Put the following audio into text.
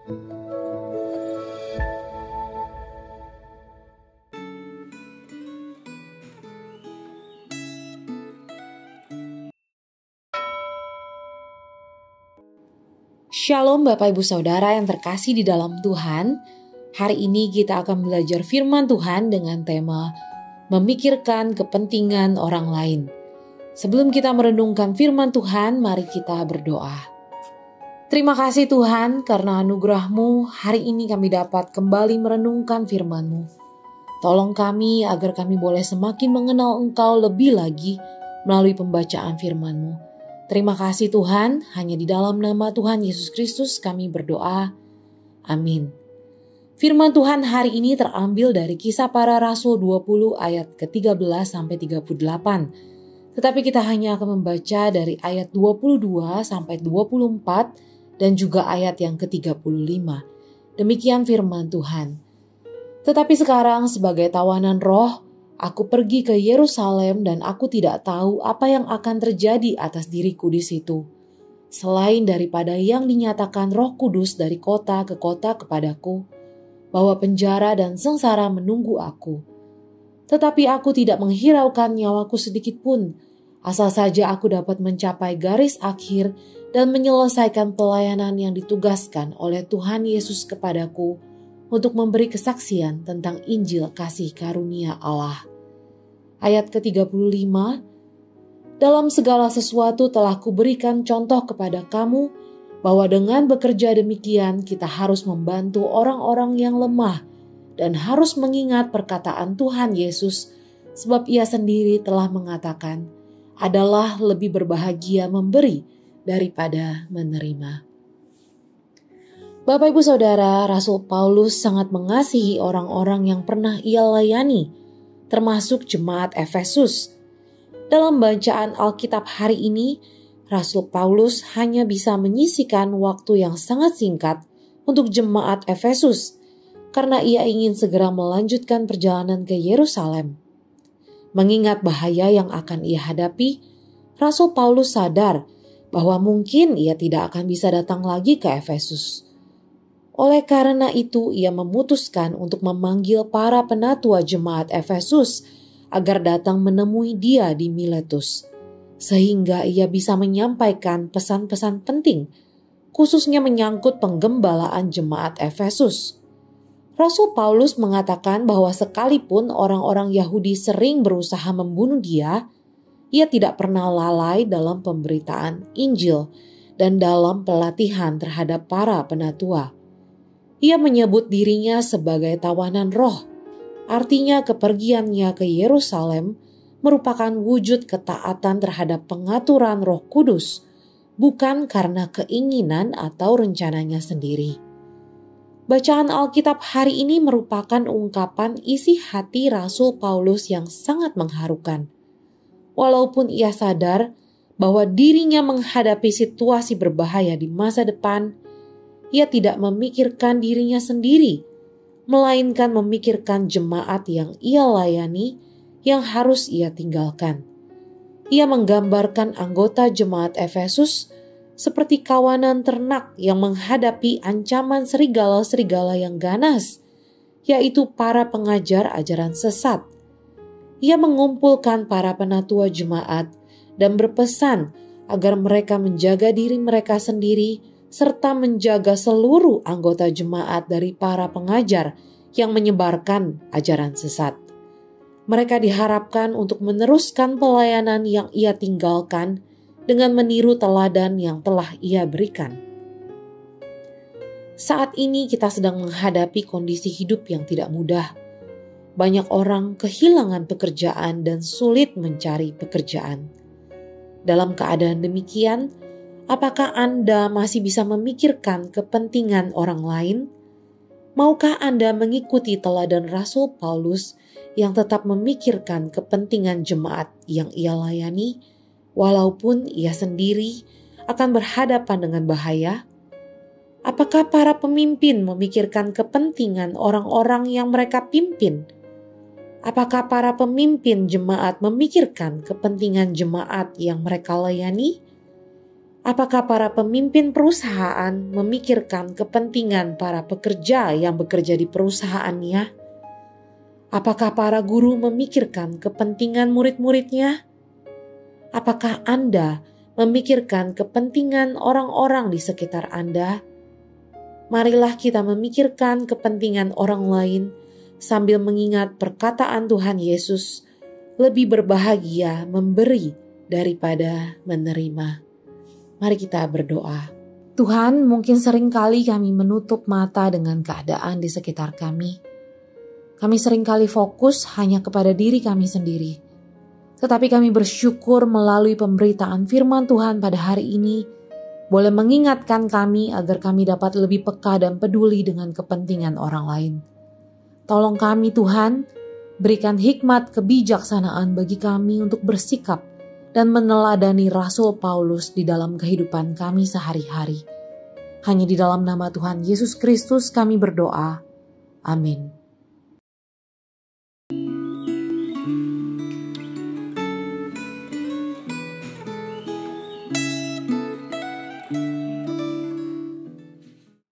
Shalom Bapak Ibu Saudara yang terkasih di dalam Tuhan. Hari ini kita akan belajar firman Tuhan dengan tema memikirkan kepentingan orang lain. Sebelum kita merenungkan firman Tuhan, mari kita berdoa. Terima kasih Tuhan karena anugerah-Mu hari ini kami dapat kembali merenungkan firman-Mu. Tolong kami agar kami boleh semakin mengenal Engkau lebih lagi melalui pembacaan firman-Mu. Terima kasih Tuhan, hanya di dalam nama Tuhan Yesus Kristus kami berdoa. Amin. Firman Tuhan hari ini terambil dari Kisah Para Rasul 20 ayat ke-13 sampai 38. Tetapi kita hanya akan membaca dari ayat 22 sampai 24 dan juga ayat yang ke-35. Demikian firman Tuhan. Tetapi sekarang sebagai tawanan roh, aku pergi ke Yerusalem dan aku tidak tahu apa yang akan terjadi atas diriku di situ. Selain daripada yang dinyatakan Roh Kudus dari kota ke kota kepadaku, bahwa penjara dan sengsara menunggu aku. Tetapi aku tidak menghiraukan nyawaku sedikit pun, asal saja aku dapat mencapai garis akhir dan menyelesaikan pelayanan yang ditugaskan oleh Tuhan Yesus kepadaku untuk memberi kesaksian tentang Injil kasih karunia Allah. Ayat ke-35, dalam segala sesuatu telah kuberikan contoh kepada kamu, bahwa dengan bekerja demikian kita harus membantu orang-orang yang lemah dan harus mengingat perkataan Tuhan Yesus, sebab ia sendiri telah mengatakan, adalah lebih berbahagia memberi daripada menerima. Bapak Ibu Saudara, Rasul Paulus sangat mengasihi orang-orang yang pernah ia layani, termasuk jemaat Efesus. Dalam bacaan Alkitab hari ini, Rasul Paulus hanya bisa menyisihkan waktu yang sangat singkat untuk jemaat Efesus, karena ia ingin segera melanjutkan perjalanan ke Yerusalem. Mengingat bahaya yang akan ia hadapi, Rasul Paulus sadar bahwa mungkin ia tidak akan bisa datang lagi ke Efesus. Oleh karena itu, ia memutuskan untuk memanggil para penatua jemaat Efesus agar datang menemui dia di Miletus, sehingga ia bisa menyampaikan pesan-pesan penting, khususnya menyangkut penggembalaan jemaat Efesus. Rasul Paulus mengatakan bahwa sekalipun orang-orang Yahudi sering berusaha membunuh dia, ia tidak pernah lalai dalam pemberitaan Injil dan dalam pelatihan terhadap para penatua. Ia menyebut dirinya sebagai tawanan roh, artinya kepergiannya ke Yerusalem merupakan wujud ketaatan terhadap pengaturan Roh Kudus, bukan karena keinginan atau rencananya sendiri. Bacaan Alkitab hari ini merupakan ungkapan isi hati Rasul Paulus yang sangat mengharukan. Walaupun ia sadar bahwa dirinya menghadapi situasi berbahaya di masa depan, ia tidak memikirkan dirinya sendiri, melainkan memikirkan jemaat yang ia layani yang harus ia tinggalkan. Ia menggambarkan anggota jemaat Efesus seperti kawanan ternak yang menghadapi ancaman serigala-serigala yang ganas, yaitu para pengajar ajaran sesat. Ia mengumpulkan para penatua jemaat dan berpesan agar mereka menjaga diri mereka sendiri serta menjaga seluruh anggota jemaat dari para pengajar yang menyebarkan ajaran sesat. Mereka diharapkan untuk meneruskan pelayanan yang ia tinggalkan dengan meniru teladan yang telah ia berikan. Saat ini kita sedang menghadapi kondisi hidup yang tidak mudah. Banyak orang kehilangan pekerjaan dan sulit mencari pekerjaan. Dalam keadaan demikian, apakah Anda masih bisa memikirkan kepentingan orang lain? Maukah Anda mengikuti teladan Rasul Paulus yang tetap memikirkan kepentingan jemaat yang ia layani, walaupun ia sendiri akan berhadapan dengan bahaya? Apakah para pemimpin memikirkan kepentingan orang-orang yang mereka pimpin? Apakah para pemimpin jemaat memikirkan kepentingan jemaat yang mereka layani? Apakah para pemimpin perusahaan memikirkan kepentingan para pekerja yang bekerja di perusahaannya? Apakah para guru memikirkan kepentingan murid-muridnya? Apakah Anda memikirkan kepentingan orang-orang di sekitar Anda? Marilah kita memikirkan kepentingan orang lain sambil mengingat perkataan Tuhan Yesus, lebih berbahagia memberi daripada menerima. Mari kita berdoa. Tuhan, mungkin sering kali kami menutup mata dengan keadaan di sekitar kami. Kami sering kali fokus hanya kepada diri kami sendiri. Tetapi kami bersyukur melalui pemberitaan firman Tuhan pada hari ini, boleh mengingatkan kami agar kami dapat lebih peka dan peduli dengan kepentingan orang lain. Tolong kami Tuhan, berikan hikmat kebijaksanaan bagi kami untuk bersikap dan meneladani Rasul Paulus di dalam kehidupan kami sehari-hari. Hanya di dalam nama Tuhan Yesus Kristus kami berdoa. Amin.